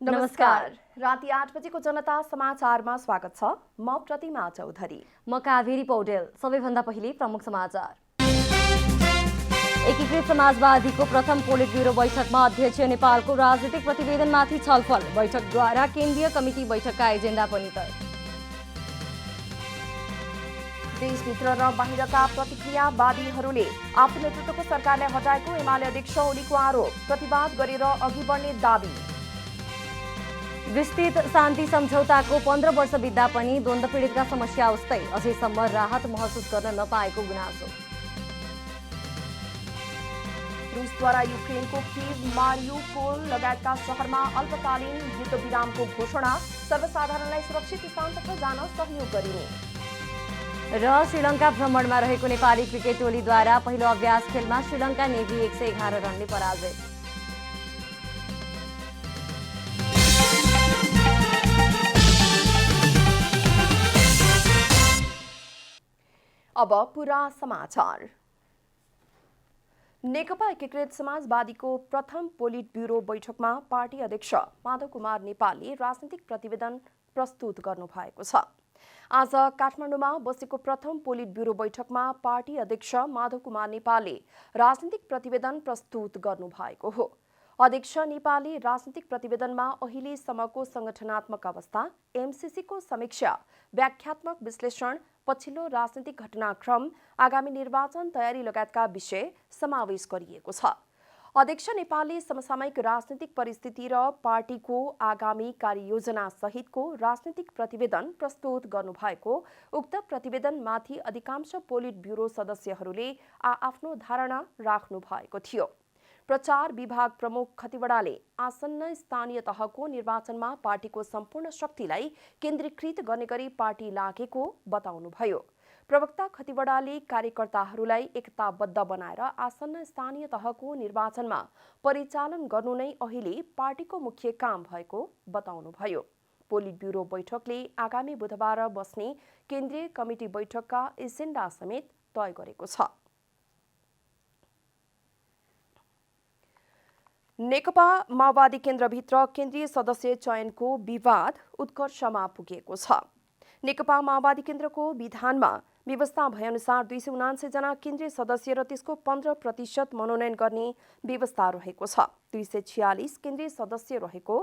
नमस्कार। राति 8 बजेको जनता समाचारमा स्वागत छ। म प्रतिमा चौधरी। म कावेरी पौडेल। सबैभन्दा पहिले प्रमुख समाचार। एकीकृत समाजवादीको प्रथम पोलिट ब्युरो बैठकमा अध्यक्ष नेपालको राजनीतिक प्रतिवेदनमाथि छलफल। बैठकद्वारा केन्द्रीय कमिटी बैठकका एजेन्डा पनि तय। देशभित्र र बाहिरका प्रतिक्रियावादीहरूले आफ्नो नेतृत्वको सरकारलाई हटाएको एमाले अध्यक्ष ओलीको आरोप। प्रतिवाद गरेर अघि बढ्ने दाबी। विस्तृत शान्ति सम्झौताको 15 वर्ष बित्दा पनि द्वन्द्व पीडितका समस्या उस्तै, अझैसम्म राहत महसुस गर्न नपाएको गुनासो। रुसद्वारा युक्रेनको कीव, मारियुपोल लगायतका शहरमा अल्पकालीन युद्धविरामको घोषणा। सर्वसाधारणलाई सुरक्षित स्थानतर्फ जान सहयोग गरिने। र श्रीलङ्का भ्रमणमा रहेको नेपाली क्रिकेट टोलीद्वारा पहिलो अभ्यास खेलमा श्रीलङ्का नेभी 111 रनले पराजय। अब पूरा समाचार। नेकपा एकीकृत समाजवादीको प्रथम पोलिट ब्युरो बैठकमा पार्टी अध्यक्ष माधव कुमार नेपालले राजनीतिक प्रतिवेदन प्रस्तुत गर्नुभएको छ। आज काठमाडौँमा बसेको प्रथम पोलिट ब्युरो बैठकमा पार्टी अध्यक्ष माधव कुमार नेपालले राजनीतिक प्रतिवेदन प्रस्तुत गर्नुभएको हो। अध्यक्ष नेपालले राजनीतिक प्रतिवेदनमा अहिलेसम्मको संगठनात्मक अवस्था, एमसीसीको समीक्षा, व्याख्यात्मक विश्लेषण, पछिल्लो राजनीतिक घटनाक्रम, आगामी निर्वाचन तयारी लगायतका विषय समावेश गरिएको छ। अध्यक्ष नेपालले समसामयिक राजनीतिक परिस्थिति र पार्टीको आगामी कार्ययोजना सहितको राजनीतिक प्रतिवेदन प्रस्तुत गर्नुभएको उक्त प्रतिवेदनमाथि अधिकांश पोलिट ब्युरो सदस्यहरूले आफ्नो धारणा राख्नु भएको थियो। प्रचार विभाग प्रमुख खतिवड़ाले आसन्न स्थानीय तहको निर्वाचनमा पार्टीको सम्पूर्ण शक्तिलाई केन्द्रीकृत गर्ने गरी पार्टी लागेको बताउनुभयो। प्रवक्ता खतिवड़ाले कार्यकर्ताहरूलाई एकताबद्ध बनाएर आसन्न स्थानीय तहको निर्वाचनमा परिचालन गर्नु नै अहिले पार्टीको मुख्य काम भएको बताउनुभयो। पोलिट ब्युरो बैठकले आगामी बुधबार बस्ने केन्द्रीय कमिटी बैठकका एजेन्डा समेत तय गरेको छ। नेकपा माओवादी केन्द्रभित्र केन्द्रीय सदस्य चयनको विवाद उत्कर्षमा पुगेको छ। नेकपा माओवादी केन्द्रको विधानमा व्यवस्था भएअनुसार 279 जना केन्द्रीय सदस्य र त्यसको 15% मनोनयन गर्ने व्यवस्था रहेको छ। 246 केन्द्रीय सदस्य रहेको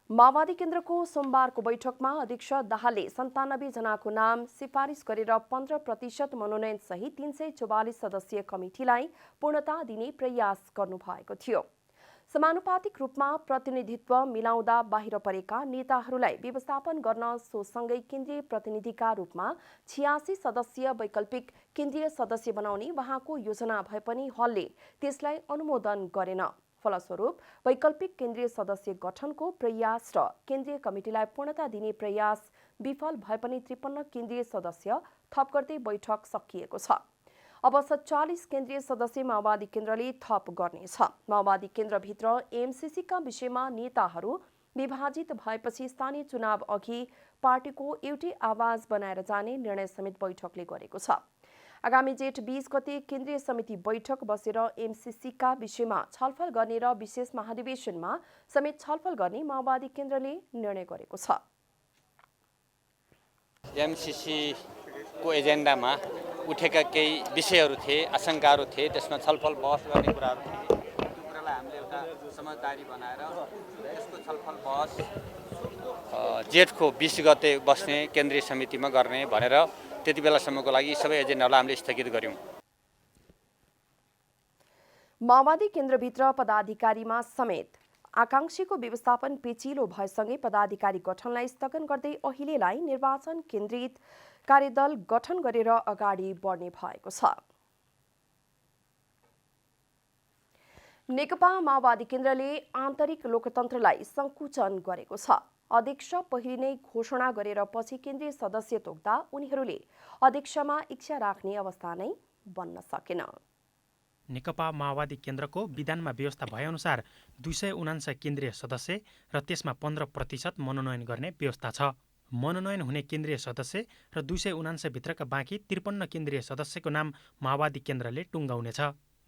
माओवादी केन्द्रको सोमबारको बैठकमा अध्यक्ष दाहालले 97 जनाको नाम सिफारिस गरेर 15% मनोनयन सहित 344 सदस्यीय कमिटीलाई पूर्णता दिने प्रयास गर्नुभएको थियो। समानुपातिक रूपमा प्रतिनिधित्व मिलाउँदा बाहिर परेका नेताहरूलाई व्यवस्थापन गर्न सोसँगै केन्द्रीय प्रतिनिधिका रूपमा 86 सदस्यीय वैकल्पिक केन्द्रीय सदस्य बनाउने वहाँको योजना भए पनि हलले त्यसलाई अनुमोदन गरेन। फलस्वरूप वैकल्पिक केन्द्रीय सदस्य गठनको प्रयास र केन्द्रीय कमिटीलाई पूर्णता दिने प्रयास विफल भए पनि 53 केन्द्रीय सदस्य थप गर्दै बैठक सकिएको छ। अब 47 केन्द्रीय सदस्य माओवादी केन्द्रले थप गर्नेछ। माओवादी केन्द्रभित्र एमसीसीका विषयमा नेताहरू विभाजित भएपछि स्थानीय चुनाव अघि पार्टीको एउटै आवाज बनाएर जाने निर्णय समेत बैठकले गरेको छ। आगामी जेठ 20 गते केन्द्रीय समिति बैठक बसेर एमसीसीका विषयमा छलफल गर्ने र विशेष महाधिवेशनमा समेत छलफल गर्ने माओवादी केन्द्रले निर्णय गरेको छ। एमसीसीको एजेन्डामा उठेका केही विषयहरू थिए, आशंकाहरू थिए, त्यसमा छलफल बहस गर्ने कुराहरू थिए। त्यो कुरालाई हामीले एउटा समझदारी बनाएर यसको छलफल बहस जेठको 20 गते बस्ने केन्द्रीय समितिमा गर्ने भनेर त्यति बेलासम्मको लागि सबै एजेन्डालाई हामीले स्थगित गर्यौं। माओवादी केन्द्रभित्र पदाधिकारीमा समेत आकांक्षीको व्यवस्थापन पेचिलो भएसँगै पदाधिकारी गठनलाई स्थगन गर्दै अहिलेलाई निर्वाचन केन्द्रित कार्यदल गठन गरेर अगाडि बढ्ने भएको छ। नेकपा माओवादी केन्द्रले आन्तरिक लोकतन्त्रलाई संकुचन गरेको छ। अध्यक्ष पहिले नै घोषणा गरेर पछि केन्द्रीय सदस्य तोक्दा उनीहरूले अध्यक्षमा इच्छा राख्ने अवस्था नै बन्न सकेन। नेकपा माओवादी केन्द्रको विधानमा व्यवस्था भएअनुसार 279 केन्द्रीय सदस्य र त्यसमा 15% मनोनयन गर्ने व्यवस्था छ। मनोनयन हुने केन्द्रीय सदस्य र 279 भित्रका बाँकी 53 केन्द्रीय सदस्यको नाम माओवादी केन्द्रले टुङ्गाउनेछ।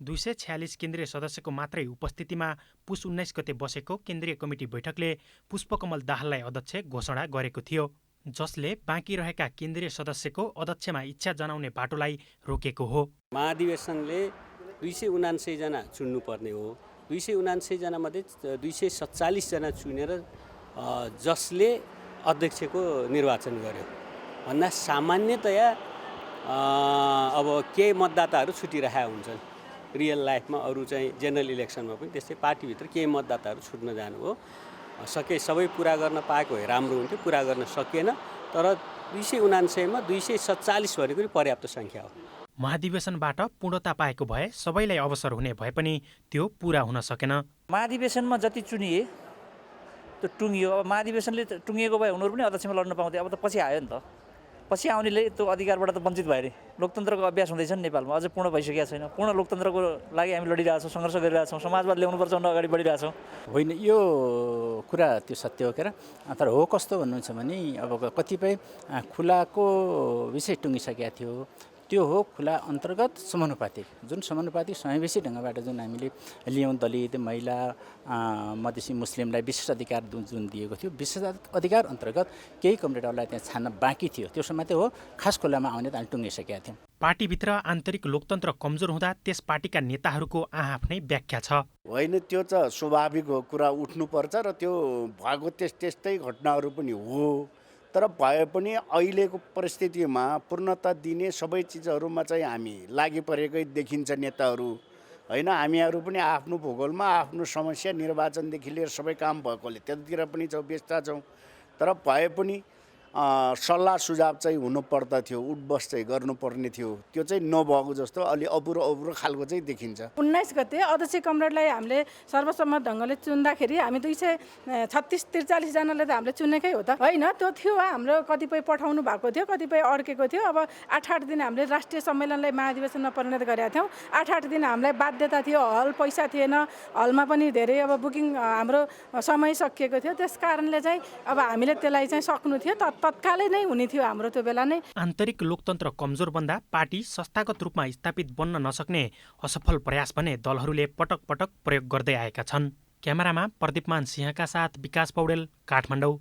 246 केन्द्रीय सदस्यको मात्रै उपस्थितिमा पुस 19 गते बसेको केन्द्रीय कमिटी बैठकले पुष्पकमल दाहाललाई अध्यक्ष घोषणा गरेको थियो, जसले बाँकी रहेका केन्द्रीय सदस्यको अध्यक्षमा इच्छा जनाउने बाटोलाई रोकेको हो। महाधिवेशनले 279 जना चुन्नुपर्ने हो। 279 जना मध्ये 247 जना चुनेर जसले अध्यक्षको निर्वाचन गर्यो भन्दा सामान्यतया अब केही मतदाताहरू छुटिरहेका हुन्छन्। रियल लाइफमा अरू चाहिँ जेनरल इलेक्सनमा पनि त्यस्तै पार्टीभित्र केही मतदाताहरू छुट्न जानु हो। सबै पुरा गर्न पाएको भए राम्रो हुन्थ्यो, पुरा गर्न सकिएन। तर 279 मा 247 भनेको पर्याप्त सङ्ख्या हो। महाधिवेशनबाट पूर्णता पाएको भए सबैलाई अवसर हुने भए पनि त्यो पूरा हुन सकेन। महाधिवेशनमा जति चुनिए त्यो टुङ्गियो। अब महाधिवेशनले टुङ्गिएको भए उनीहरू पनि अध्यक्षमा लड्न पाउँथे। अब त पछि आयो नि त, पछि आउनेले त्यो अधिकारबाट त वञ्चित भए नि। लोकतन्त्रको अभ्यास हुँदैछ नि नेपालमा, अझै पूर्ण भइसकेको छैन। पूर्ण लोकतन्त्रको लागि हामी लडिरहेछौँ, सङ्घर्ष गरिरहेछौँ, समाजवाद ल्याउनुपर्छ भनेर अगाडि बढिरहेछौँ। होइन, यो कुरा त्यो सत्य हो के र, तर हो कस्तो भन्नुहुन्छ भने अब कतिपय खुलाको विषय टुङ्गिसकेका थियो। त्यो हो खुला अन्तर्गत समानुपातिक, जुन समानुपातिक समावेशी ढङ्गबाट जुन हामीले लियौँ, दलित, महिला, मधेसी, मुस्लिमलाई विशेष अधिकार जुन दिएको थियो, विशेष अधिकार अन्तर्गत केही कम्युनिटीहरूलाई त्यहाँ छान्न बाँकी थियो। त्यसो मात्रै हो, खास खुलामा आउने त हामी टुङ्गिसकेका थियौँ। पार्टीभित्र आन्तरिक लोकतन्त्र कमजोर हुँदा त्यस पार्टीका नेताहरूको आफ्नै व्याख्या छ। होइन, त्यो त स्वाभाविक हो, कुरा उठ्नुपर्छ र त्यो भएको त्यस्तै घटनाहरू पनि हो। तर भए पनि अहिलेको परिस्थितिमा पूर्णता दिने सबै चिजहरूमा चाहिँ हामी लागि परेकै देखिन्छ नेताहरू। होइन, हामीहरू पनि आफ्नो भूगोलमा आफ्नो समस्या निर्वाचनदेखि लिएर सबै काम भएकोले त्यतातिर पनि व्यस्त छौँ। तर भए पनि सल्लाह सुझाव चाहिँ हुनुपर्दथ्यो, उठबस चाहिँ गर्नुपर्ने थियो। त्यो चाहिँ नभएको जस्तो अलि अपुरो खालको चाहिँ देखिन्छ। 19 गते अध्यक्ष कमरेडलाई हामीले सर्वसम्मत ढङ्गले चुन्दाखेरि हामी 236-43 जनाले त हामीले चुनेकै हो त होइन। त्यो थियो हाम्रो कतिपय पठाउनु भएको थियो, कतिपय अड्केको थियो। अब 8-8 दिन हामीले राष्ट्रिय सम्मेलनलाई महाधिवेशनमा परिणत गरेका थियौँ। 8-8 दिन हामीलाई बाध्यता थियो, हल पैसा थिएन, हलमा पनि धेरै अब बुकिङ हाम्रो समय सकिएको थियो। त्यस कारणले चाहिँ अब हामीले त्यसलाई चाहिँ सक्नु थियो, तत्कालै नै हुने थियो हाम्रो त्यो बेला नै। आन्तरिक लोकतन्त्र कमजोर बन्दा पार्टी संस्थागत रूपमा स्थापित बन्न नसक्ने असफल प्रयास भने दलहरूले पटक पटक प्रयोग गर्दै आएका छन्। क्यामेरामा प्रदीपमान सिंहका साथ विकास पौडेल, काठमाडौँ।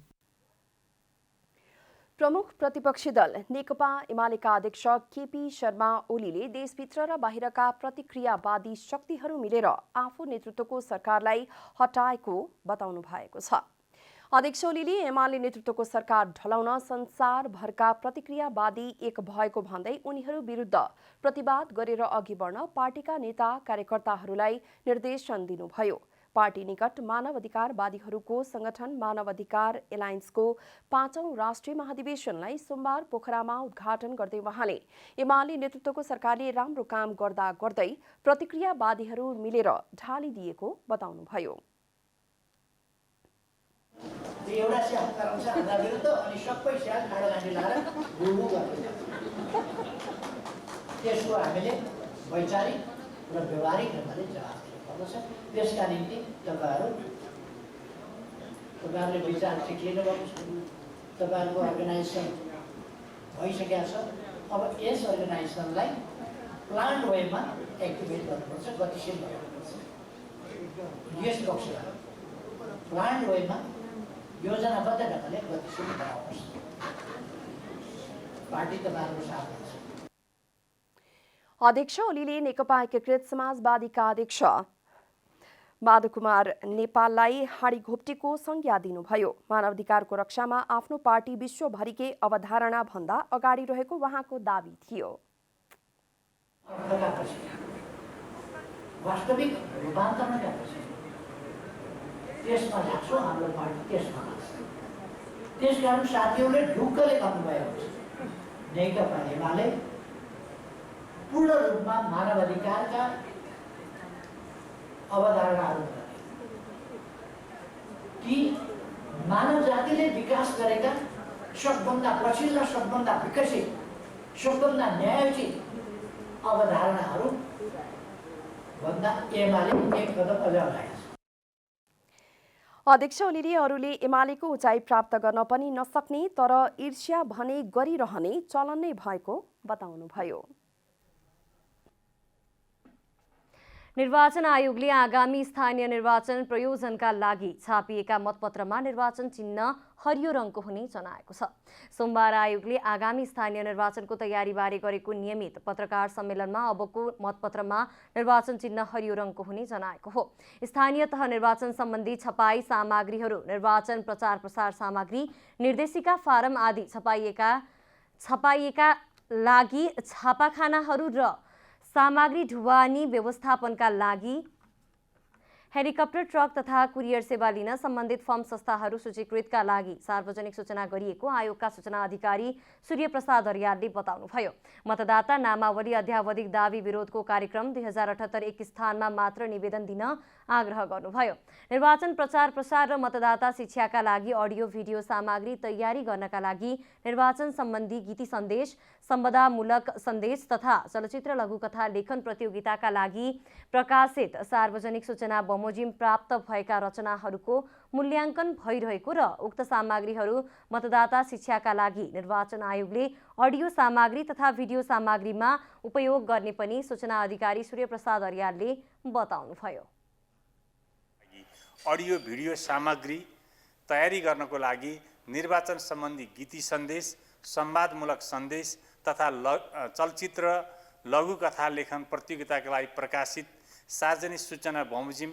प्रमुख प्रतिपक्षी दल नेकपा एमालेका अध्यक्ष केपी शर्मा ओलीले देशभित्र र बाहिरका प्रतिक्रियावादी शक्तिहरू मिलेर आफू नेतृत्वको सरकारलाई हटाएको बताउनु भएको छ। अध्यक्ष ओलीले एमाले नेतृत्वको सरकार ढलाउन संसारभरका प्रतिक्रियावादी एक भएको भन्दै उनीहरू विरुद्ध प्रतिवाद गरेर अघि बढ्न पार्टीका नेता कार्यकर्ताहरूलाई निर्देशन दिनुभयो। पार्टी निकट मानवाधिकारवादीहरूको संगठन मानवाधिकार एलायन्सको 5औं राष्ट्रिय महाधिवेशनलाई सोमबार पोखरामा उद्घाटन गर्दै उहाँले एमाले नेतृत्वको सरकारले राम्रो काम गर्दा गर्दै प्रतिक्रियावादीहरू मिलेर ढालिदिएको बताउनुभयो। एउटा स्याहार गराउँछ हाम्रा विरुद्ध अनि सबै स्याहार ठाडोगाँडी लगाएर गुरु गर्छ। त्यसको हामीले वैचारिक र व्यवहारिक ढङ्गले जवाब दिनुपर्दछ। त्यसका निम्ति तपाईँहरूले विचार चाहिँ लिनुभएको छ, तपाईँहरूको अर्गनाइजेसन भइसकेको छ। अब यस अर्गनाइजेसनलाई प्लान्ड वेमा एक्टिभेट गर्नुपर्छ, गतिशील गर्नुपर्छ। यस पक्षमा प्लान्ड वेमा योजनाबद्ध ढङ्गले गतिशील बनाउनुहोस्। पार्टी तपाईँहरूको साथ छ। अध्यक्ष ओलीले नेकपा एकीकृत समाजवादीका अध्यक्ष माधव कुमार नेपाललाई हाडी घोप्टेको संज्ञा दिनुभयो। मानवाधिकारको रक्षामा आफ्नो पार्टी विश्वभरिकै अवधारणा भन्दा अगाडि रहेको उहाँको दावी थियो। वास्तविक रूपान्तरणका त्यसमा लाग्छौँ, हाम्रो पार्टी त्यसमा लाग्छ। त्यसकारण साथीहरूले ढुक्कले भन्नुभएको छ, नेकपा एमाले पूर्ण रूपमा मानवाधिकारका अवधारणाहरू ती मानव जातिले विकास गरेका सबभन्दा पछिल्ला, सबभन्दा विकसित, सबभन्दा न्यायोचित अवधारणाहरू भन्दा एमाले एक कदम अझ अगाडि। अध्यक्ष ओलीले अरूले एमालेको उचाइ प्राप्त गर्न पनि नसक्ने तर ईर्ष्या भने गरिरहने चलन नै भएको बताउनुभयो। निर्वाचन आयोगले आगामी स्थानीय निर्वाचन प्रयोजनका लागि छापिएका मतपत्रमा निर्वाचन चिन्ह हरियो रङको हुने जनाएको छ। सोमबार आयोगले आगामी स्थानीय निर्वाचनको तयारीबारे गरेको नियमित पत्रकार सम्मेलनमा अबको मतपत्रमा निर्वाचन चिन्ह हरियो रङको हुने जनाएको हो। स्थानीय तह निर्वाचन सम्बन्धी छपाई सामग्रीहरू, निर्वाचन प्रचार प्रसार सामग्री, निर्देशिका फारम आदि छपाइएका लागि छापाखानाहरू र सामग्री ढुवानी व्यवस्थापनका लागि हेलिकप्टर, ट्रक तथा कुरियर सेवा लिन सम्बन्धित फर्म संस्थाहरू सूचीकृतका लागि सार्वजनिक सूचना गरिएको आयोगका सूचना अधिकारी सूर्यप्रसाद अर्यालले बताउनुभयो। मतदाता नामावली अध्यावधिक दावी विरोधको कार्यक्रम 2078 एक स्थानमा मात्र निवेदन दिन आग्रह गर्नुभयो। निर्वाचन प्रचार प्रसार र मतदाता शिक्षाका लागि अडियो भिडियो सामग्री तयारी गर्नका लागि निर्वाचन सम्बन्धी गीति सन्देश, सम्बन्धमूलक सन्देश तथा चलचित्र लघुकथा लेखन प्रतियोगिताका लागि प्रकाशित सार्वजनिक सूचना बमोजिम प्राप्त भएका रचनाहरूको मूल्याङ्कन भइरहेको र उक्त सामग्रीहरू मतदाता शिक्षाका लागि निर्वाचन आयोगले अडियो सामग्री तथा भिडियो सामग्रीमा उपयोग गर्ने पनि सूचना अधिकारी सूर्यप्रसाद अर्यालले बताउनुभयो। अडियो भिडियो सामग्री तयारी गर्नको लागि निर्वाचन सम्बन्धी गीति सन्देश, संवादमूलक सन्देश तथा चलचित्र लघुकथा लेखन प्रतियोगिताका लागि प्रकाशित सार्वजनिक सूचना बमोजिम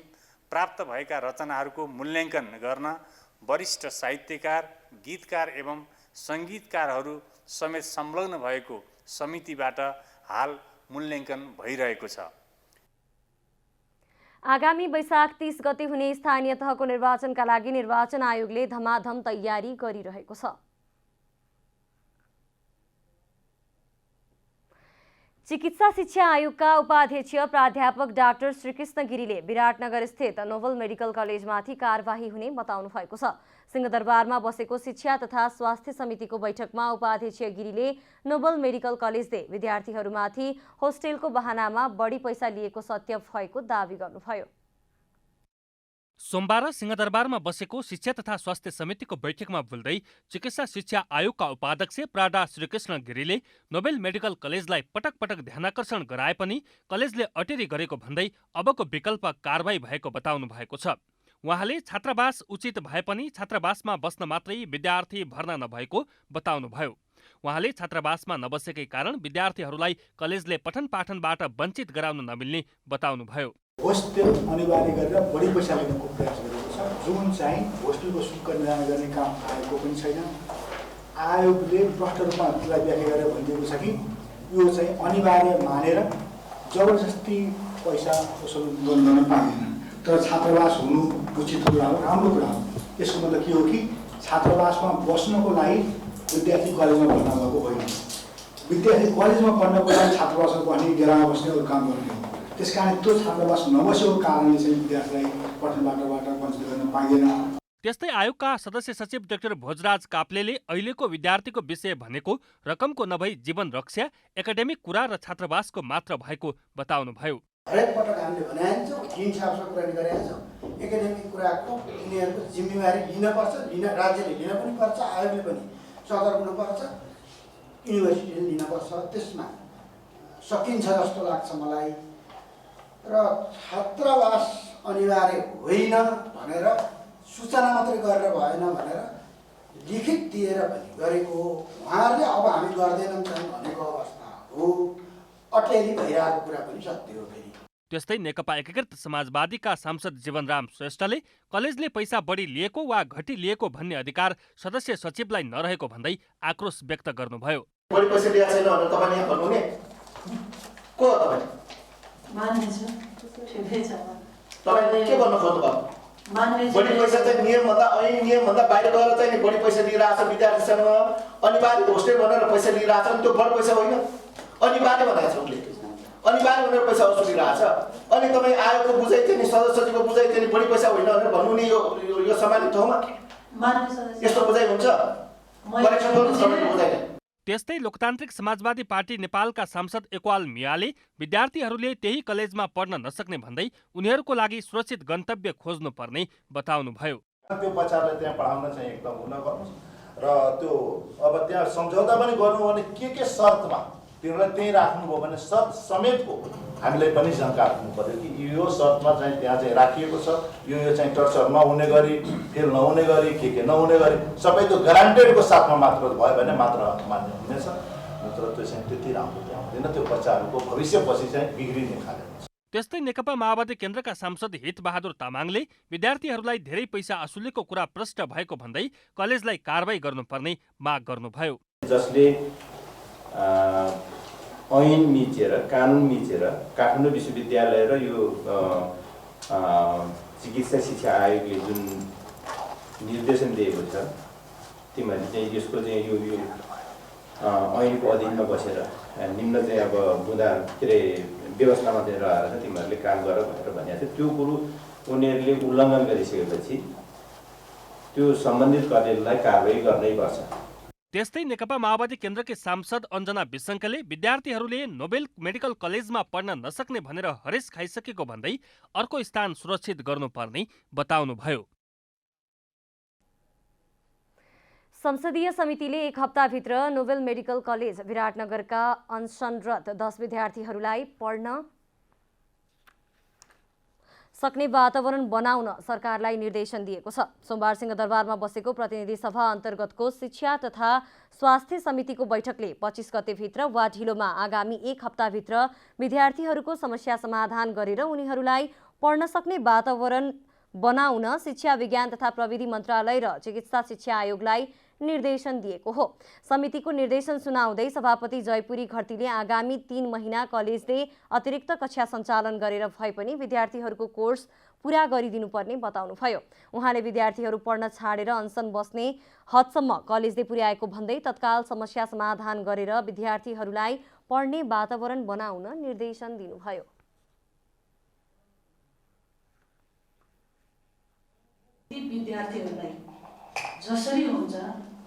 प्राप्त भएका रचनाहरूको मूल्याङ्कन गर्न वरिष्ठ साहित्यकार, गीतकार एवं सङ्गीतकारहरू समेत संलग्न भएको समितिबाट हाल मूल्याङ्कन भइरहेको छ। आगामी वैशाख 30 गते हुने स्थानीय तहको निर्वाचनका लागि निर्वाचन आयोगले धमाधम तयारी गरिरहेको छ। चिकित्सा शिक्षा आयोगका उपाध्यक्ष प्राध्यापक डाक्टर श्रीकृष्ण गिरीले विराटनगर स्थित नोबल मेडिकल कलेजमाथि कारबाही हुने बताउनु भएको छ। सिंहदरबारमा बसेको शिक्षा तथा स्वास्थ्य समितिको बैठकमा उपाध्यक्ष गिरीले नोबल मेडिकल कलेजले विद्यार्थीहरूमाथि होस्टेलको बहानामा बढी पैसा लिएको सत्य भएको दावी गर्नुभयो। सोमबार सिंहदरबारमा बसेको शिक्षा तथा स्वास्थ्य समितिको बैठकमा बोल्दै चिकित्सा शिक्षा आयोगका उपाध्यक्ष प्राडा श्रीकृष्ण गिरीले नोबेल मेडिकल कलेजलाई पटक पटक ध्यानाकर्षण गराए पनि कलेजले अटेरी गरेको भन्दै अबको विकल्प कारबाही भएको बताउनु भएको छ। उहाँले छात्रावास उचित भए पनि छात्रावासमा बस्न मात्रै विद्यार्थी भर्ना नभएको बताउनुभयो। उहाँले छात्रावासमा नबसेकै कारण विद्यार्थीहरूलाई कलेजले पठन पाठनबाट वञ्चित गराउन नमिल्ने बताउनुभयो। होस्टेल अनिवार्य गरेर बढी पैसा लिनको प्रयास गरेको छ, जुन चाहिँ होस्टेलको शुल्क निर्धारण गर्ने काम आएको पनि छैन। आयोगले प्रष्ट रूपमा त्यसलाई व्याख्या गरेर भनिदिएको छ कि यो चाहिँ अनिवार्य मानेर जबरजस्ती पैसा वसुल गर्न पाइँदैन। तर छात्रावास हुनु उचित कुरा हो, राम्रो कुरा हो। यसको मतलब के हो कि छात्रावासमा बस्नको लागि विद्यार्थी कलेजमा भर्ना भएको होइन। विद्यार्थी कलेजमा पढ्नको लागि छात्रावासमा बस्ने, डेरामा बस्ने अरू काम गर्ने हो। त्यसकारण त्यो छात्रावास नबसेको कारणले चाहिँ विद्यार्थीलाई पठनबाट वञ्चित गर्न पाइँदैन। त्यस्तै आयोगका सदस्य सचिव डाक्टर भोजराज काप्लेले अहिलेको विद्यार्थीको विषय भनेको रकमको नभई जीवन रक्षा, एकाडेमिक कुरा र छात्रावासको मात्र भएको बताउनुभयो। हरेक पटक हामीले भनिहाल्छौँ, हिंसासँग कुरा गरिरहेका छौँ। एकाडेमिक कुराको यिनीहरूको जिम्मेवारी लिनपर्छ, राज्यले लिन पनि पर्छ, आयोगले पनि सदर हुनुपर्छ, युनिभर्सिटीले लिनपर्छ। त्यसमा सकिन्छ जस्तो लाग्छ मलाई। र छात्रावास अनिवार्य होइन भनेर सूचना मात्रै गरेर भएन भनेर लिखित दिएर पनि गरेको उहाँहरूले अब हामी गर्दैनौँ भनेको अवस्था हो। अटेरी भइरहेको कुरा पनि सत्य हो। फेरि त्यस्तै नेकपा एकीकृत समाजवादीका सांसद जीवनराम श्रेष्ठले कलेजले पैसा बढी लिएको वा घटी लिएको भन्ने अधिकार सदस्य सचिवलाई नरहेको भन्दै आक्रोश व्यक्त गर्नुभयो। बढी पैसा लिएको छैन भनेर तपाईँले यहाँ भन्नुहुने को हो? तपाईँ तपाईँले के गर्न खोज्नुभयो? बढी पैसा चाहिँ नियमभन्दा बाहिर गएर चाहिँ नि बढी पैसा लिइरहेको छ विद्यार्थीसँग। अनिवार्य होस्टेल भनेर पैसा लिइरहेको छ नि त्यो बढी पैसा होइन, अनिवार्य भनेको छ उसले। अनिवार्य भनेर पैसा वसुलिरहेको छ। अनि तपाईँ आयोगको बुझाइ थियो नि, सदस्य सचिवको बुझाइ थियो नि बढी पैसा होइन भनेर भन्नु नि यो सम्मानित ठाउँमा यस्तो बुझाइ हुन्छ? करेक्सन गर्नु सबैको बुझाइ। त्यस्तै लोकतान्त्रिक समाजवादी पार्टी नेपालका सांसद इक्बाल मियाले विद्यार्थीहरूले त्यही कलेजमा पढ्न नसक्ने भन्दै उनीहरूको लागि सुरक्षित गन्तव्य खोज्नुपर्ने बताउनुभयो। त्यो बच्चालाई त्यहाँ पढाउन चाहिँ एकदम हुन गर्नुहोस् र त्यो अब त्यहाँ सम्झौता पनि गर्नु भने के शर्तमा तिनीहरूलाई त्यहीँ राख्नुभयो भने शर्त समेतको हामीलाई पनि जानकार हुनु पर्यो कि यो शर्तमा चाहिँ त्यहाँ चाहिँ राखिएको छ, यो चाहिँ टर्चर नहुने गरी, फेल नहुने गरी, के नहुने गरी सबै त्यो ग्यारान्टेडको साथमा मात्र भयो भने मात्र मान्य हुनेछ। नत्र त्यो चाहिँ त्यति राम्रो त्यहाँ हुँदैन, त्यो बच्चाहरूको भविष्यपछि चाहिँ बिग्रिने खाले हुन्छ। त्यस्तै नेकपा माओवादी केन्द्रका सांसद हितबहादुर तामाङले विद्यार्थीहरूलाई धेरै पैसा असुलेको कुरा प्रष्ट भएको भन्दै कलेजलाई कारबाही गर्नुपर्ने माग गर्नुभयो। जसले ऐन मिचेर, कानुन मिचेर काठमाडौँ विश्वविद्यालय र यो चिकित्सा शिक्षा आयोगले जुन निर्देशन दिएको छ, तिमीहरूले चाहिँ यसको चाहिँ यो ऐनको अधीनमा बसेर निम्न चाहिँ अब बुँदा के अरे व्यवस्थामा चाहिँ रहेर तिमीहरूले काम गर भनेर भनेको थियो। त्यो कुरो उनीहरूले उल्लङ्घन गरिसकेपछि त्यो सम्बन्धित कलेजलाई कारबाही गर्नै पर्छ। त्यस्तै नेकपा माओवादी केन्द्रकी सांसद अञ्जना विसङ्कले विद्यार्थीहरूले नोबेल मेडिकल कलेजमा पढ्न नसक्ने भनेर हरेस खाइसकेको भन्दै अर्को स्थान सुरक्षित गर्नुपर्ने बताउनुभयो। संसदीय समितिले एक हप्ताभित्र नोबेल मेडिकल कलेज विराटनगरका अनसनरत 10 विद्यार्थीहरूलाई पढ्न सक्ने वातावरण बनाउन सरकारलाई निर्देशन दिएको छ। सोमबार सिंहदरबारमा बसेको प्रतिनिधि सभा अन्तर्गतको शिक्षा तथा स्वास्थ्य समितिको बैठकले 25 गतेभित्र वा ढिलोमा आगामी एक हप्ताभित्र विद्यार्थीहरूको समस्या समाधान गरेर उनीहरूलाई पढ्न सक्ने वातावरण बनाउन शिक्षा विज्ञान तथा प्रविधि मन्त्रालय र चिकित्सा शिक्षा आयोगलाई निर्देशन दिएको हो। समितिको निर्देशन सुनाउँदै सभापति जयपुरी घरतीले आगामी 3 महिना कलेजले अतिरिक्त कक्षा सञ्चालन गरेर भए पनि विद्यार्थीहरूको कोर्स पूरा गरिदिनुपर्ने बताउनुभयो। उहाँले विद्यार्थीहरू पढ्न छाडेर अनसन बस्ने हदसम्म कलेजले पुर्याएको भन्दै तत्काल समस्या समाधान गरेर विद्यार्थीहरूलाई पढ्ने वातावरण बनाउन निर्देशन दिनुभयो। विद्यार्थीहरूलाई जसरी हुन्छ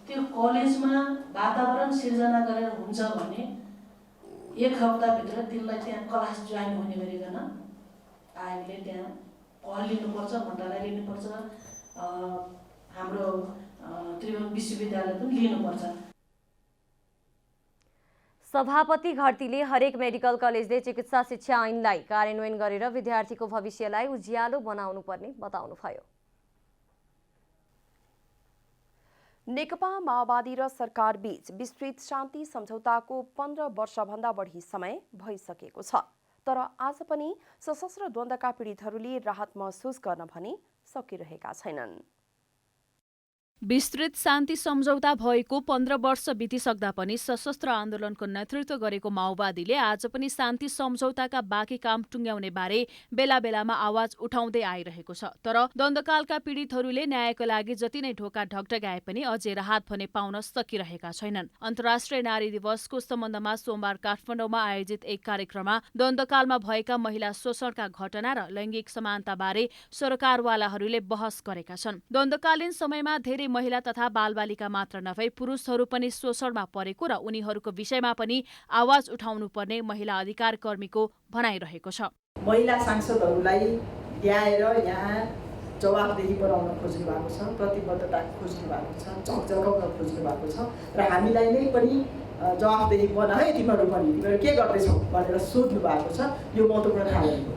त्यो कलेजमा वातावरण सिर्जना गरेर हुन्छ भने एक हप्ताभित्र तिनलाई त्यहाँ क्लास जोइन हुने गरिकन आयोगले त्यहाँ पहल लिनुपर्छ, मन्त्रालय लिनुपर्छ, हाम्रो त्रिभुवन विश्वविद्यालय पनि लिनुपर्छ। सभापति घरतीले हरेक मेडिकल कलेजले चिकित्सा शिक्षा ऐनलाई कार्यान्वयन गरेर विद्यार्थीको भविष्यलाई उज्यालो बनाउनु पर्ने बताउनुभयो। नेकपा माओवादी र सरकार बीच विस्तृत शान्ति सम्झौताको 15 वर्षभन्दा बढी समय भइसकेको छ, तर आज पनि सशस्त्र द्वन्द्वका पीडितहरूले राहत महसुस गर्न भने सकिरहेका छैनन्। विस्तृत शान्ति सम्झौता भएको 15 वर्ष बितिसक्दा पनि सशस्त्र आन्दोलनको नेतृत्व गरेको माओवादीले आज पनि शान्ति सम्झौताका बाँकी काम टुङ्ग्याउने बारे बेला बेलामा आवाज उठाउँदै आइरहेको छ। तर द्वन्द्वकालका पीडितहरूले न्यायको लागि जति नै ढोका ढकढकाए पनि अझै राहत भने पाउन सकिरहेका छैनन्। अन्तर्राष्ट्रिय नारी दिवसको सम्बन्धमा सोमबार काठमाडौँमा आयोजित एक कार्यक्रममा द्वन्द्वकालमा भएका महिला शोषणका घटना र लैङ्गिक समानताबारे सरकारवालाहरूले बहस गरेका छन्। द्वन्द्वकालीन समयमा धेरै महिला तथा बालबालिका मात्र नभई पुरुषहरू पनि शोषणमा परेको र उनीहरूको विषयमा पनि आवाज उठाउनु पर्ने महिला अधिकार कर्मीको भनाइरहेको छ। महिला सांसदहरूलाई ल्याएर यहाँ जवाफदेही बनाउन खोज्नु भएको छ, प्रतिबद्धता खोज्नु भएको छ, झकझकाउन खोज्नु भएको छ र हामीलाई नै पनि जवाफदेही बनाए तिमीहरू के गर्दैछौ भनेर सोध्नु भएको छ। यो महत्त्वपूर्ण खालको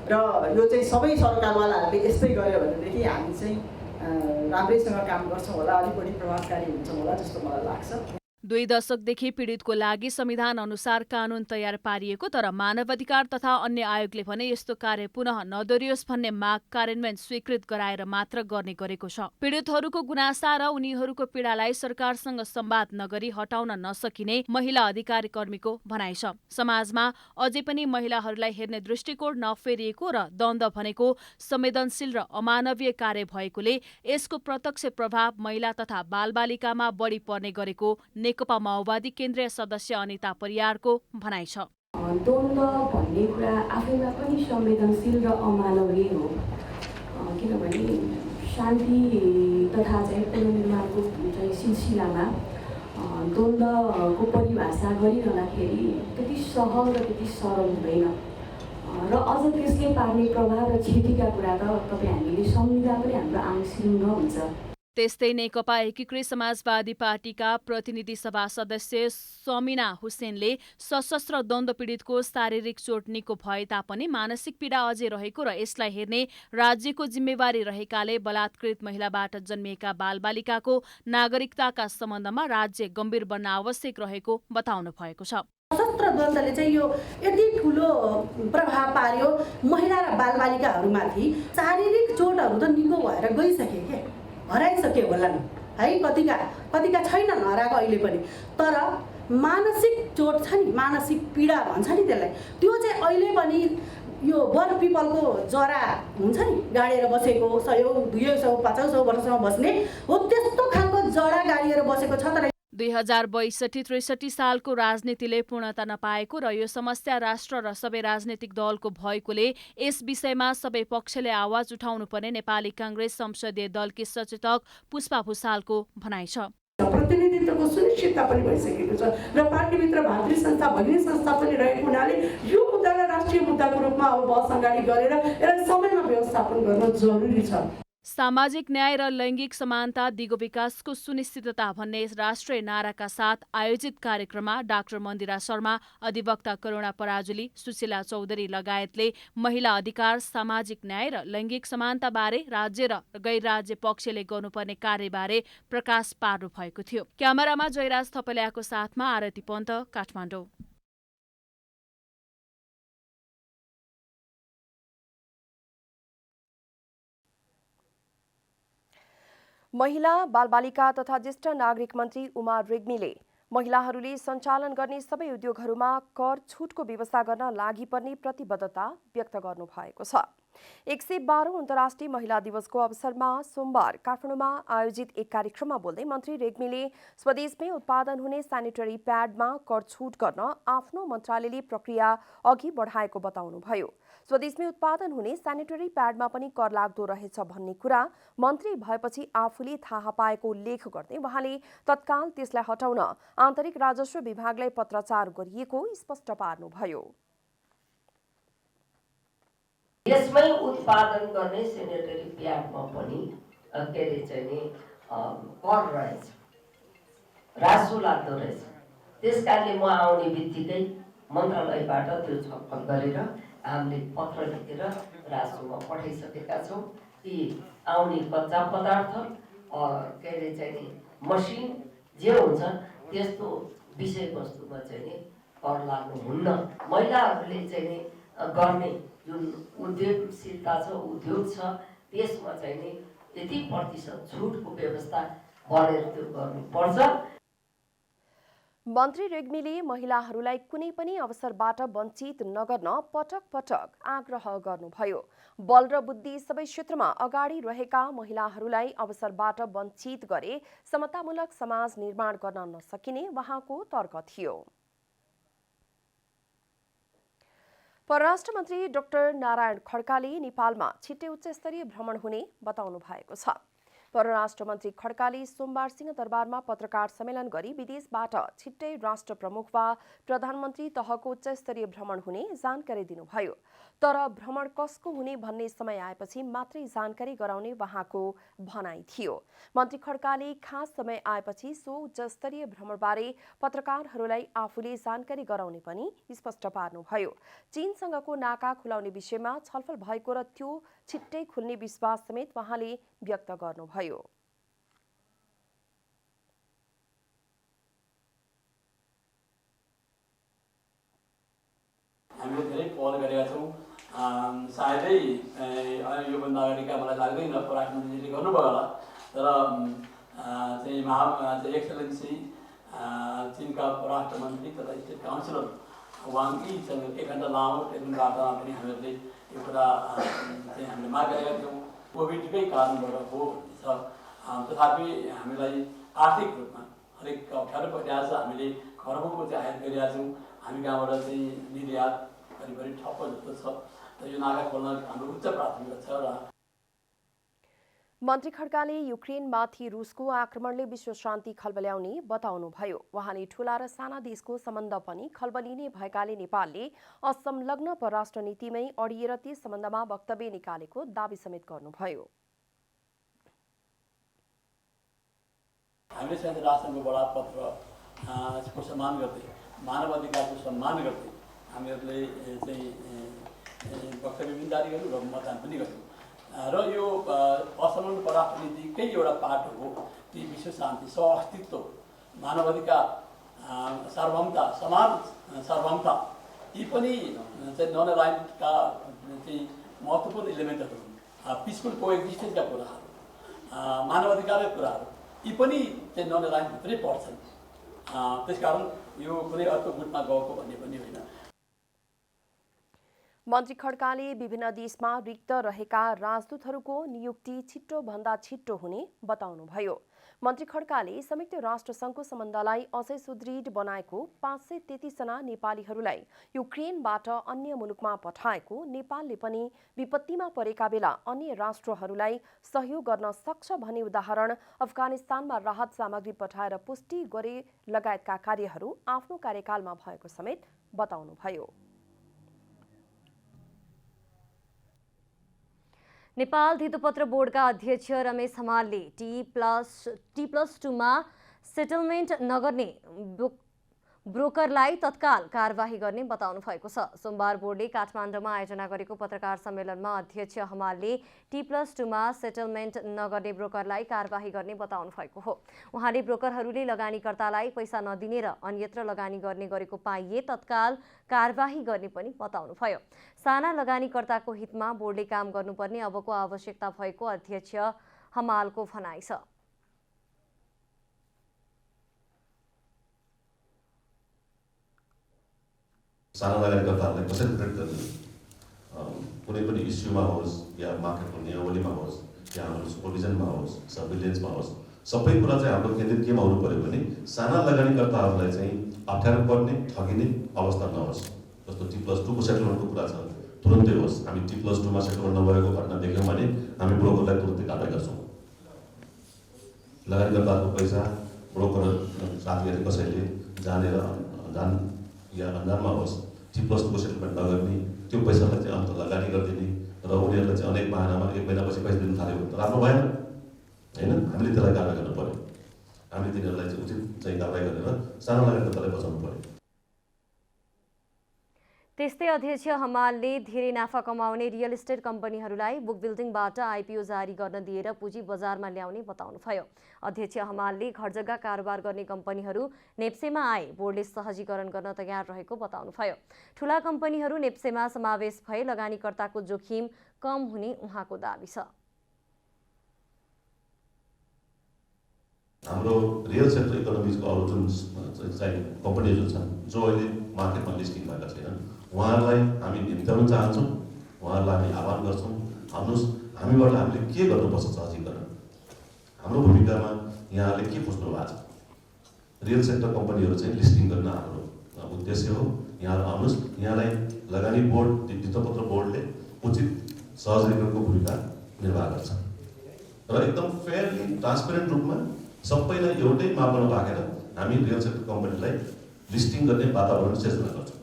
र यो चाहिँ सबै सरकारवालाहरूले यस्तै गर्यो भनेदेखि हामी चाहिँ राम्रैसँग काम गर्छौँ होला, अलिक बढी प्रभावकारी हुन्छौँ होला जस्तो मलाई लाग्छ। 2 दशकदेखि पीडितको लागि संविधान अनुसार कानून तयार पारिएको, तर मानवाधिकार तथा अन्य आयोगले भने यस्तो कार्य पुनः नदोरियोस् भन्ने माग कार्यान्वयन स्वीकृत गराएर मात्र गर्ने गरेको छ। पीडितहरूको गुनासा र उनीहरूको पीडालाई सरकारसँग संवाद नगरी हटाउन नसकिने महिला अधिकारी कर्मीको भनाइ छ। समाजमा अझै पनि महिलाहरूलाई हेर्ने दृष्टिकोण नफेरिएको र द्वन्द्व भनेको संवेदनशील र अमानवीय कार्य भएकोले यसको प्रत्यक्ष प्रभाव महिला तथा बालबालिकामा बढी पर्ने गरेको नेकपा माओवादी केन्द्रीय सदस्य अनिता परियारको भनाइ छ। द्वन्द्व भन्ने कुरा आफैमा पनि संवेदनशील र अमानवीय हो, किनभने शान्ति तथा चाहिँ पुनर्निर्माणको चाहिँ सिलसिलामा द्वन्द्वको परिभाषा गरिरहँदाखेरि त्यति सहज र त्यति सरल हुँदैन र अझ त्यसले पार्ने प्रभाव र क्षतिका कुरा त तपाईँ हामीले सम्झिँदा पनि हाम्रो आङ सिरुङ्ग हुन्छ। त्यस्तै नेकपा एकीकृत समाजवादी पार्टीका प्रतिनिधि सभा सदस्य समिना हुसेनले सशस्त्र द्वन्द्व पीडितको शारीरिक चोट निको भए तापनि मानसिक पीडा अझै रहेको र यसलाई हेर्ने राज्यको जिम्मेवारी रहेकाले बलात्कृत महिलाबाट जन्मिएका बालबालिकाको नागरिकताका सम्बन्धमा राज्य गम्भीर बन्न आवश्यक रहेको बताउनु भएको छ। सशस्त्र द्वन्द्वले चाहिँ यो यति ठुलो प्रभाव पार्यो महिला र बालबालिकाहरूमाथि। शारीरिक चोटहरू त निको भएर गइसके के हराइसके होला नि है, कतिका छैनन् हराएको अहिले पनि, तर मानसिक चोट छ नि, मानसिक पीडा भन्छ नि त्यसलाई, त्यो चाहिँ अहिले पनि यो वर पिपलको जरा हुन्छ नि गाडेर बसेको 100, 200, 500 वर्षसम्म बस्ने हो, त्यस्तो खालको जरा गाडिएर बसेको छ। तर 2062-63 सालको राजनीतिले पूर्णता नपाएको र यो समस्या राष्ट्र र सबै राजनीतिक दलको भएकोले यस विषयमा सबै पक्षले आवाज उठाउनुपर्ने नेपाली कांग्रेस संसदीय दलकी सचेतक पुष्पा भुसालको भनाइ छ। प्रतिनिधित्वको सुनिश्चितता पनि भइसकेको छ र पार्टीभित्र भातृ संस्था भगिनी संस्था पनि रहेको हुनाले यो मुद्दालाई राष्ट्रिय मुद्दाको रूपमा अब बहस अगाडि गरेर यसलाई समयमा व्यवस्थापन गर्न जरुरी छ। सामाजिक न्याय र लैङ्गिक समानता दिगो विकासको सुनिश्चितता भन्ने राष्ट्रिय नाराका साथ आयोजित कार्यक्रममा डाक्टर मन्दिरा शर्मा, अधिवक्ता करुणा पराजुली, सुशीला चौधरी लगायतले महिला अधिकार, सामाजिक न्याय र लैङ्गिक समानता बारे राज्य र गैर राज्य पक्षले गर्नुपर्ने कार्यबारे प्रकाश पार्नु भएको थियो। क्यामेरामा जयराज थपलियाको साथमा आरती पन्त, काठमाडौँ। महिला, बालबालिका तथा ज्येष्ठ नागरिक मन्त्री उमा रेग्मीले महिलाहरूले सञ्चालन गर्ने सबै उद्योगहरूमा कर छुटको व्यवस्था गर्न लागि पर्ने प्रतिबद्धता व्यक्त गर्नुभएको छ। 112औं अन्तर्राष्ट्रिय महिला दिवसको अवसरमा सोमबार काठमाडौँमा आयोजित एक कार्यक्रममा बोल्दै मन्त्री रेग्मीले स्वदेशमै उत्पादन हुने सेनिटरी प्याडमा कर छुट गर्न आफ्नो मन्त्रालयले प्रक्रिया अघि बढाएको बताउनुभयो। स्वदेशमै उत्पादन हुने सेनिटरी प्याडमा पनि कर लाग्दो रहेछ भन्ने कुरा मन्त्री भएपछि आफूले थाहा पाएको उल्लेख गर्दै उहाँले तत्काल त्यसलाई हटाउन आन्तरिक राजस्व विभागलाई पत्राचार गरिएको स्पष्ट पार्नुभयो। यसमै उत्पादन गर्ने सेनिटरी प्याडमा पनि के अरे चाहिँ नि कर रहेछ, राजस्व लाग्दो रहेछ। त्यस कारणले म आउने बित्तिकै मन्त्रालयबाट त्यो छलफल गरेर हामीले पत्र लेखेर राजस्वमा पठाइसकेका छौँ कि आउने कच्चा पदार्थ के अरे चाहिँ नि मसिन जे हुन्छ त्यस्तो विषयवस्तुमा चाहिँ नि कर लाग्नुहुन्न। महिलाहरूले चाहिँ नि गर्ने जुन उद्यमशीलता छ, उद्योग छ, त्यसमा चाहिँ नि यति प्रतिशत छुटको व्यवस्था गरेर त्यो गर्नुपर्छ। मन्त्री रेग्मीले महिलाहरूलाई कुनै पनि अवसरबाट वञ्चित नगर्न पटक पटक आग्रह गर्नुभयो। बल र बुद्धि सबै क्षेत्रमा अगाडि रहेका महिलाहरूलाई अवसरबाट वञ्चित गरे समतामूलक समाज निर्माण गर्न नसकिने उहाँको तर्क थियो। परराष्ट्र मन्त्री डाक्टर नारायण खड्काले नेपालमा छिट्टै उच्चस्तरीय भ्रमण हुने बताउनु भएको छ। परराष्ट्र मन्त्री खड्काले सोमबार सिंहदरबारमा पत्रकार सम्मेलन गरी विदेशबाट छिट्टै राष्ट्र प्रमुख वा प्रधानमन्त्री तहको उच्चस्तरीय भ्रमण हुने जानकारी दिनुभयो। तर भ्रमण कसको हुने भन्ने समय आएपछि मात्रै जानकारी गराउने उहाँको भनाइ थियो। मन्त्री खड्काले खास समय आएपछि सो उच्चस्तरीय भ्रमणबारे पत्रकारहरूलाई आफूले जानकारी गराउने पनि स्पष्ट पार्नुभयो। चीनसँगको नाका खुलाउने विषयमा छलफल भएको र त्यो छिट्टै खुल्ने विश्वास समेत उहाँले व्यक्त गर्नुभयो। हामीले धेरै पहल गरेका छौँ। सायदै योभन्दा अगाडिका मलाई लाग्दैन परराष्ट्र मन्त्रीले गर्नुभयो होला, तर चाहिँ एक्सलेन्सी चीनका परराष्ट्र मन्त्री तथा स्टेट काउन्सिलर वाङकीसँग 1 घण्टा लामो टेलिफोन वार्तामा पनि हामीहरूले यो कुरा चाहिँ हामीले माग गरेका थियौँ। कोभिडकै कारणबाट हो भन्ने छ, तथापि हामीलाई आर्थिक रूपमा अलिक अप्ठ्यारो परिरहेको छ। हामीले खरबौँको चाहिँ आयात गरिरहेका छौँ। हामी कहाँबाट चाहिँ निर्यात करिब ठप्प जस्तो छ, र यो नाका खोल्न हाम्रो उच्च प्राथमिकता छ। र मन्त्री खड्काले युक्रेनमाथि रुसको आक्रमणले विश्व शान्ति खलबल्याउने बताउनुभयो। उहाँले ठूला र साना देशको सम्बन्ध पनि खलबलिने भएकाले नेपालले असंलग्न परराष्ट्र नीतिमै अडिएर त्यस सम्बन्धमा वक्तव्य निकालेको दावी समेत गर्नुभयो। हामीले चाहिँ राष्ट्रको बडापत्र को सम्मान गर्दै मानव अधिकारको सम्मान गर्दै हामीहरूले चाहिँ वक्तव्य पनि जारी गर्यौँ र मतदान पनि गर्यौँ र यो असमान पराष्ट्र नीतिकै एउटा पाटो हो ती विश्व शान्ति सहअस्तित्व मानवाधिकार सार्वभौमता समान सार्वभौमता यी पनि चाहिँ नन अलाइन्डका चाहिँ महत्त्वपूर्ण इलिमेन्टहरू हुन् पिसफुल कोएक्जिस्टेन्सका कुराहरू मानवाधिकारका कुराहरू यी पनि चाहिँ नन अलाइन्डभित्रै पर्छन् त्यसकारण यो कुनै अर्को गुटमा गएको भन्ने पनि होइन। मन्त्री खड्काले विभिन्न देशमा रिक्त रहेका राजदूतहरूको नियुक्ति छिट्टोभन्दा छिट्टो हुने बताउनुभयो। मन्त्री खड्काले संयुक्त राष्ट्र सङ्घको सम्बन्धलाई अझै सुदृढ बनाएको 533 जना नेपालीहरूलाई युक्रेनबाट अन्य मुलुकमा पठाएको नेपालले पनि विपत्तिमा परेका बेला अन्य राष्ट्रहरूलाई सहयोग गर्न सक्छ भन्ने उदाहरण अफगानिस्तानमा राहत सामग्री पठाएर पुष्टि गरे लगायतका कार्यहरू आफ्नो कार्यकालमा भएको समेत बताउनुभयो। नेपाल धितोपत्र बोर्डका अध्यक्ष रमेश हमालले T+2मा सेटलमेन्ट नगर्ने ब्रोकरलाई तत्काल कारबाही गर्ने बताउनु भएको छ। सोमबार बोर्डले काठमाडौँमा आयोजना गरेको पत्रकार सम्मेलनमा अध्यक्ष हमालले T+2मा सेटलमेन्ट नगर्ने ब्रोकरलाई कारबाही गर्ने बताउनु भएको हो। उहाँले ब्रोकरहरूले लगानीकर्तालाई पैसा नदिने र अन्यत्र लगानी गर्ने गरेको पाइए तत्काल कारबाही गर्ने पनि बताउनुभयो। साना लगानीकर्ताको हितमा बोर्डले काम गर्नुपर्ने अबको आवश्यकता भएको अध्यक्ष हमालको भनाइ छ। साना लगानीकर्ताहरूलाई कसरी प्रोटेक्ट गर्ने, कुनै पनि इस्युमा होस् या मार्केटको नियमावलीमा होस् या हाम्रो सुपरभिजनमा होस् सर्भिलेन्समा होस्, सबै कुरा चाहिँ हाम्रो केन्द्रित केमा हुनु पर्यो भने साना लगानीकर्ताहरूलाई चाहिँ अप्ठ्यारो पर्ने ठगिने अवस्था नहोस्। जस्तो T+2को सेटलमेन्टको कुरा छ, तुरन्तै होस्। हामी T+2मा सेटलमेन्ट नभएको घटना देख्यौँ भने हामी ब्रोकरलाई तुरन्तै कारबाही गर्छौँ। लगानीकर्ताहरूको पैसा ब्रोकर साथीहरूले कसैले जानेर या अन्जानमा होस् T+2को सेटलमेन्ट नगर्ने, त्यो पैसालाई चाहिँ अन्त लगानी गरिदिने र उनीहरूलाई चाहिँ अनेक बहानामा 1 महिनापछि पैसा दिन थाल्यो भने त राम्रो भएन होइन। हामीले त्यसलाई कारबाही गर्नु पर्यो। हामीले तिनीहरूलाई चाहिँ उचित चाहिँ कारबाही गरेर सानो लगानीकर्तालाई बचाउनु पर्यो। त्यस्तै अध्यक्ष हमालले धेरै नाफा कमाउने रियल इस्टेट कम्पनीहरूलाई बुक बिल्डिङबाट आइपिओ जारी गर्न दिएर पुँजी बजारमा ल्याउने बताउनुभयो। अध्यक्ष हमालले घरजग्गा कारोबार गर्ने कम्पनीहरू नेप्सेमा आए बोर्डले सहजीकरण गर्न तयार रहेको बताउनुभयो। ठूला कम्पनीहरू नेप्सेमा समावेश भए लगानीकर्ताको जोखिम कम हुने उहाँको दाबी छ। हाम्रो रियल सेक्टर इकोनोमिजको अरू जुन चाहिँ कम्पनीहरू छन् जो अहिले मार्केटमा लिस्टिङ भएका छैनन्, उहाँहरूलाई हामी निम्त्याउन चाहन्छौँ। उहाँहरूलाई हामी आह्वान गर्छौँ, आउनुहोस् हामीबाट हामीले के गर्नुपर्छ सहजीकरण। हाम्रो भूमिकामा यहाँहरूले के बुझ्नु भएको छ? रियल सेक्टर कम्पनीहरू चाहिँ लिस्टिङ गर्न हाम्रो उद्देश्य हो। यहाँहरू आउनुहोस्, यहाँलाई लगानी बोर्ड धितोपत्र बोर्डले उचित सहजीकरणको भूमिका निर्वाह गर्छ र एकदम फेयरली ट्रान्सपेरेन्ट रूपमा सबैलाई एउटै मापदण्ड राखेर हामी रियल सेक्टर कम्पनीलाई लिस्टिङ गर्ने वातावरण सृजना गर्छौँ।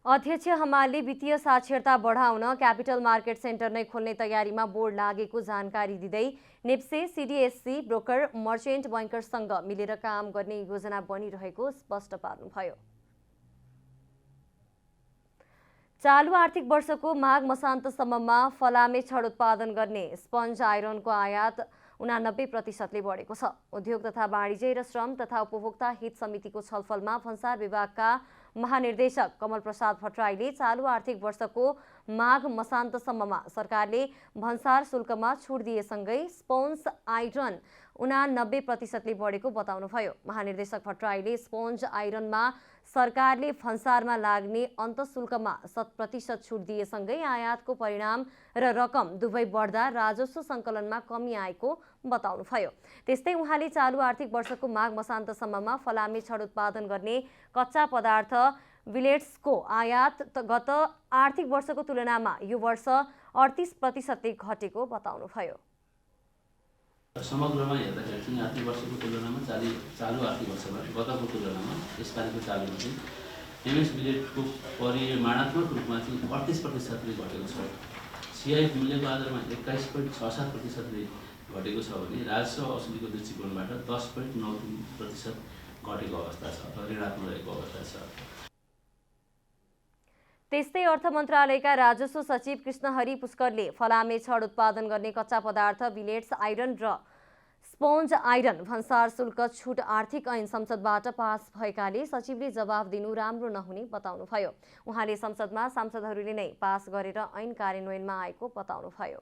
अध्यक्ष हमालले वित्तीय साक्षरता बढाउन क्यापिटल मार्केट सेन्टर नै खोल्ने तयारीमा बोर्ड लागेको जानकारी दिँदै नेप्से सिडिएससी ब्रोकर मर्चेन्ट बैंकरसँग मिलेर काम गर्ने योजना बनिरहेको स्पष्ट पार्नुभयो। चालु आर्थिक वर्षको माघ मसान्तसम्ममा फलामे छड उत्पादन गर्ने स्पन्ज आइरनको आयात 89% बढेको छ। उद्योग तथा वाणिज्य र श्रम तथा उपभोक्ता हित समितिको छलफलमा भन्सार विभागका महानिर्देशक कमल प्रसाद भट्टराईले चालु आर्थिक वर्षको माघ मसान्तसम्ममा सरकारले भन्सार शुल्कमा छुट दिएसँगै स्पोन्ज आइरन 89% बढेको बताउनुभयो। महानिर्देशक भट्टराईले स्पोन्ज आइरनमा सरकारले भन्सारमा लाग्ने अन्तशुल्कमा 100% छुट दिएसँगै आयातको परिणाम र रकम दुवै बढ्दा राजस्व सङ्कलनमा कमी आएको बताउनुभयो। त्यस्तै उहाँले चालु आर्थिक वर्षको माघ मसान्तसम्ममा फलामे छड उत्पादन गर्ने कच्चा पदार्थ विलेट्सको आयात गत आर्थिक वर्षको तुलनामा यो वर्ष 38% घटेको बताउनुभयो। समग्रमा हेर्दाखेरि चाहिँ आर्थिक वर्षको तुलनामा चालु आर्थिक वर्षमा गतको तुलनामा यसपालिको चालुमा चाहिँ एमएस बिलेटको परिमाणात्मक रूपमा चाहिँ 38% घटेको छ। सिआइएफ मूल्यको आधारमा 21.67% घटेको छ भने राजस्व असुलीको दृष्टिकोणबाट 10.93% घटेको अवस्था छ अथवा ऋणात्मक रहेको अवस्था छ। त्यस्तै अर्थ मन्त्रालयका राजस्व सचिव कृष्णहरि पुष्करले फलामे छड उत्पादन गर्ने कच्चा पदार्थ बिलेट्स आइरन र स्पोन्ज आइरन भन्सार शुल्क छुट आर्थिक ऐन संसदबाट पास भएकाले सचिवले जवाब दिनु राम्रो नहुने बताउनुभयो। उहाँले संसदमा सांसदहरूले नै पास गरेर ऐन कार्यान्वयनमा आएको बताउनुभयो।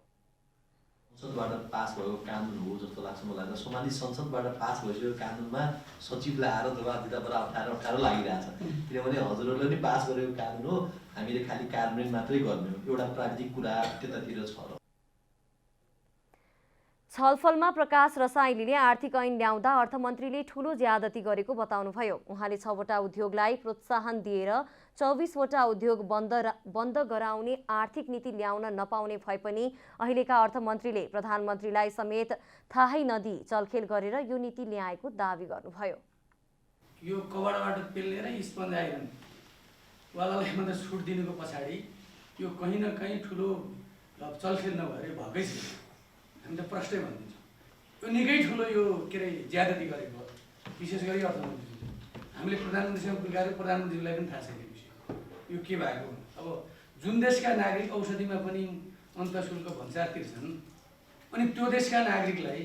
संसदबाट पास भएको कानुन हो जस्तो लाग्छ मलाई त। सोमाली संसदबाट पास भइसकेको कानुनमा सचिवलाई आएर जवाब दिँदा बडा अप्ठ्यारो लागिरहेछ, किनभने हजुरहरूले नि पास गरेको कानुन हो, हामीले खालि कार्यान्वयन मात्रै गर्ने हो, एउटा प्राविधिक कुरा त्यतातिर छ। छलफलमा प्रकाश रसाइलीले आर्थिक ऐन ल्याउँदा अर्थमन्त्रीले ठूलो ज्यादती गरेको बताउनुभयो। उहाँले 6 वटा उद्योगलाई प्रोत्साहन दिएर 24 वटा उद्योग बन्द गराउने आर्थिक नीति ल्याउन नपाउने भए पनि अहिलेका अर्थमन्त्रीले प्रधानमन्त्रीलाई समेत थाहै नदिई चलखेल गरेर यो नीति ल्याएको दावी गर्नुभयो। यो कबाडबाट पेल्ने र स्पन्ज आइरन वालालाई मात्रै छुट दिनुको पछाडि यो कहीँ न कहीँ ठुलो चलखेल नभएर भएकै छ। हामी त प्रष्टै भनिदिन्छौँ, यो निकै ठुलो यो के अरे ज्यादती गरेको, विशेष गरी अर्थमन्त्रीले। हामीले प्रधानमन्त्रीसँग पुर्याएर प्रधानमन्त्रीलाई पनि थाहा छैन यो के भएको। अब जुन देशका नागरिक औषधिमा पनि अन्तःशुल्क भन्सार तिर्छन्, अनि त्यो देशका नागरिकलाई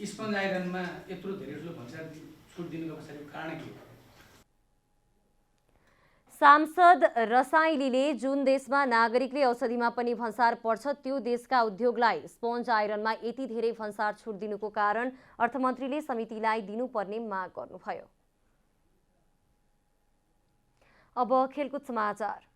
स्पन्ज आइरनमा यत्रो धेरै ठुलो भन्सार छुट दिनुको पछाडि कारण के हो? सांसद रसाइलीले जुन देशमा नागरिकले औषधिमा पनि भन्सार पर्छ त्यो देशका उद्योगलाई स्पोन्ज आइरनमा यति धेरै भन्सार छुट दिनुको कारण अर्थमन्त्रीले समितिलाई दिनुपर्ने माग गर्नुभयो। अब खेलकुद समाचार।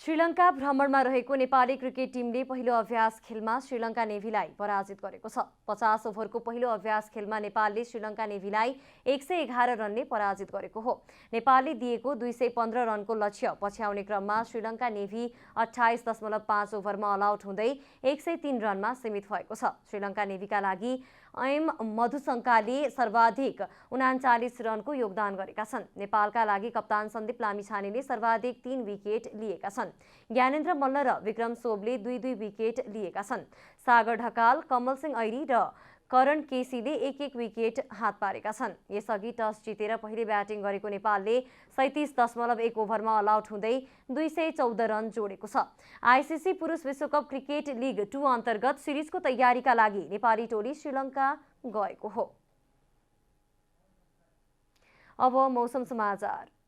श्रीलङ्का भ्रमणमा रहेको नेपाली क्रिकेट टिमले पहिलो अभ्यास खेलमा श्रीलङ्का नेभीलाई पराजित गरेको छ। 50 ओभरको पहिलो अभ्यास खेलमा नेपालले श्रीलङ्का नेभीलाई 111 रनले पराजित गरेको हो। नेपालले दिएको 215 रनको लक्ष्य पछ्याउने क्रममा श्रीलङ्का नेभी 28.5 ओभरमा अल आउट हुँदै 103 रनमा सीमित भएको छ। श्रीलङ्का नेभीका लागि एम मधुशङ्काले सर्वाधिक 39 रनको योगदान गरेका छन्। नेपालका लागि कप्तान सन्दीप लामिछानेले सर्वाधिक 3 विकेट लिएका छन्। ज्ञानेन्द्र मल्ल र विक्रम सोबले 2-2 विकेट लिएका छन्। सागर ढकाल, कमल सिंह ऐरी र करण केसीले 1-1 विकेट हात पारेका छन्। यसअघि टस जितेर पहिले ब्याटिङ गरेको नेपालले 37.1 ओभरमा अल आउट हुँदै 214 रन जोडेको छ। आइसिसी पुरुष विश्वकप क्रिकेट लिग 2 अन्तर्गत सिरिजको तयारीका लागि नेपाली टोली श्रीलङ्का गएको हो। अब मौसम समाचार।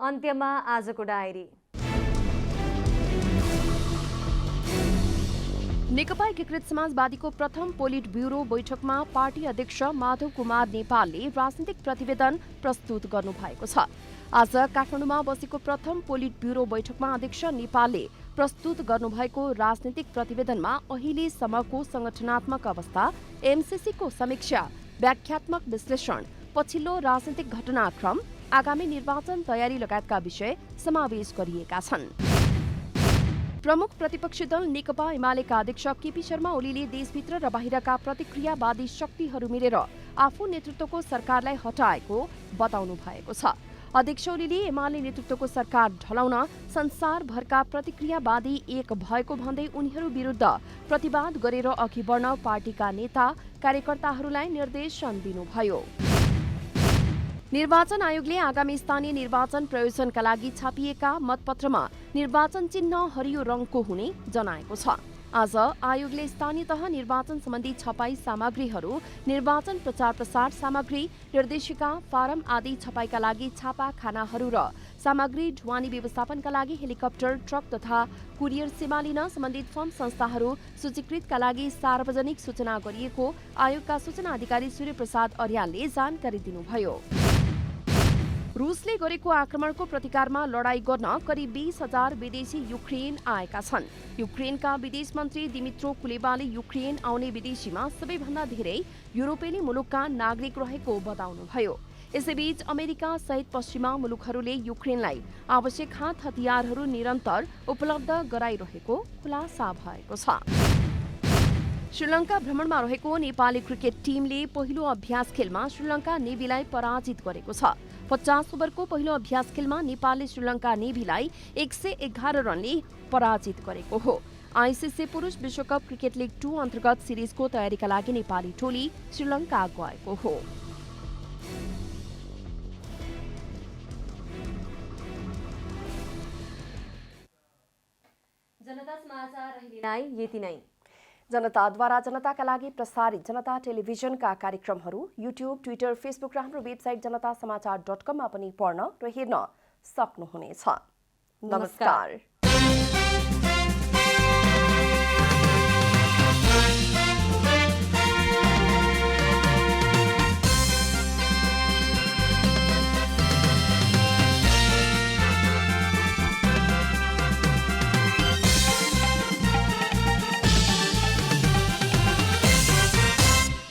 अन्त्यमा आजको डायरी। नेकपा एकीकृत समाजवादीको प्रथम पोलिट ब्युरो बैठकमा पार्टी अध्यक्ष माधव कुमार नेपालले राजनीतिक प्रतिवेदन प्रस्तुत गर्नुभएको छ। आज काठमाडौँमा बसेको प्रथम पोलिट ब्युरो बैठकमा अध्यक्ष नेपालले प्रस्तुत गर्नुभएको राजनीतिक प्रतिवेदनमा अहिलेसम्मको संगठनात्मक अवस्था, एमसीसीको समीक्षा, व्याख्यात्मक विश्लेषण, पछिल्लो राजनीतिक घटनाक्रम, आगामी निर्वाचन तयारी लगायतका विषय समावेश गरिएका छन्। प्रमुख प्रतिपक्षी दल नेकपा एमालेका अध्यक्ष केपी शर्मा ओलीले देशभित्र र बाहिरका प्रतिक्रियावादी शक्तिहरू मिलेर आफू नेतृत्वको सरकारलाई हटाएको बताउनु भएको छ। अध्यक्ष ओलीले एमाले नेतृत्वको सरकार ढलाउन संसारभरका प्रतिक्रियावादी एक भएको भन्दै उनीहरू विरुद्ध प्रतिवाद गरेर अघि बढ्न पार्टीका नेता कार्यकर्ताहरूलाई निर्देशन दिनुभयो। निर्वाचन आयोगले आगामी स्थानीय निर्वाचन प्रयोजनका लागि छापिएका मतपत्रमा निर्वाचन चिन्ह हरियो रङको हुने जनाएको छ। आज आयोगले स्थानीय तह निर्वाचन सम्बन्धी छपाई सामग्रीहरू, निर्वाचन प्रचार प्रसार सामग्री, निर्देशिका, फारम आदि छपाईका लागि छापाखानाहरू र सामग्री ढुवानी व्यवस्थापनका लागि हेलिकप्टर, ट्रक तथा कुरियर सेवा लिन सम्बन्धित फर्म संस्थाहरू सूचीकृतका लागि सार्वजनिक सूचना गरिएको आयोगका सूचना अधिकारी सूर्य प्रसाद अर्यालले जानकारी दिनुभयो। रुसले गरेको आक्रमणको प्रतिकारमा लडाईँ गर्न करिब 20,000 विदेशी युक्रेन आएका छन्। युक्रेनका विदेश मन्त्री दिमित्रो कुलेबाले युक्रेन आउने विदेशीमा सबैभन्दा धेरै युरोपेली मुलुकका नागरिक रहेको बताउनुभयो। यसैबीच अमेरिका सहित पश्चिमा मुलुकहरूले युक्रेनलाई आवश्यक हात हतियारहरू निरन्तर उपलब्ध गराइरहेको खुलासा भएको छ। श्रीलङ्का भ्रमणमा रहेको नेपाली क्रिकेट टिमले पहिलो अभ्यास खेलमा श्रीलङ्का नेभीलाई पराजित गरेको छ। 50 ओभरको पहिलो अभ्यास खेलमा नेपालले श्रीलङ्का नेभीलाई 111 रनले पराजित गरेको हो। आइसिसी पुरुष विश्वकप क्रिकेट लिग 2 अन्तर्गत सिरिजको तयारीका लागि नेपाली टोली श्रीलङ्का गएको हो। जनता समाचार अहिलेलाई यति नै। जनताद्वारा जनताका लागि प्रसारित जनता टेलिभिजनका कार्यक्रमहरू युट्युब, ट्विटर, फेसबुक र हाम्रो वेबसाइट जनतासमाचार.com मा पनि पढ्न र हेर्न सक्नुहुनेछ। नमस्कार।